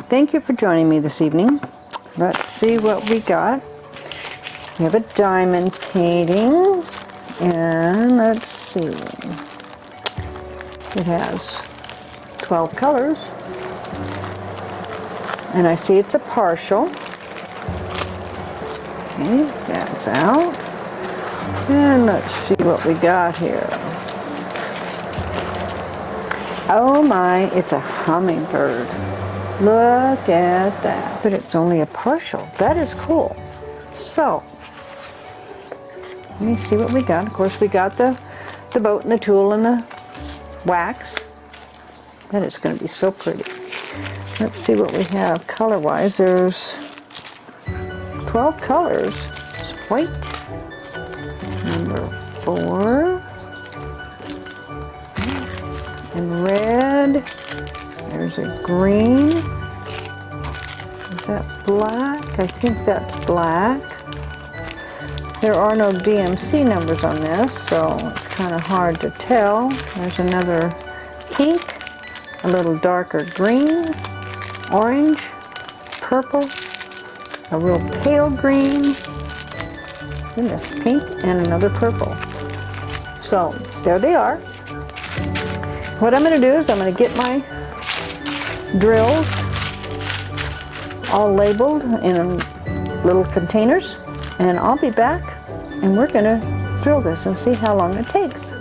Thank you for joining me this evening. Let's see what we got. We have a diamond painting, and let's see. It has 12 colors, and I see it's a partial. Okay, that's out. And let's see what we got here. Oh my, it's a hummingbird. Look at that. But it's only a partial. That is cool. So, let me see what we got. Of course, we got the boat and the tulle and the wax. That is going to be so pretty. Let's see what we have color-wise. There's 12 colors. There's white, number 4, and red. There's a green. Is that black? I think that's black. There are no DMC numbers on this, so it's kind of hard to tell. There's another pink, a little darker green, orange, purple, a real pale green, and this pink, and another purple. So there they are. What I'm going to do is I'm going to get my drills all labeled in little containers, and I'll be back and we're going to drill this and see how long it takes.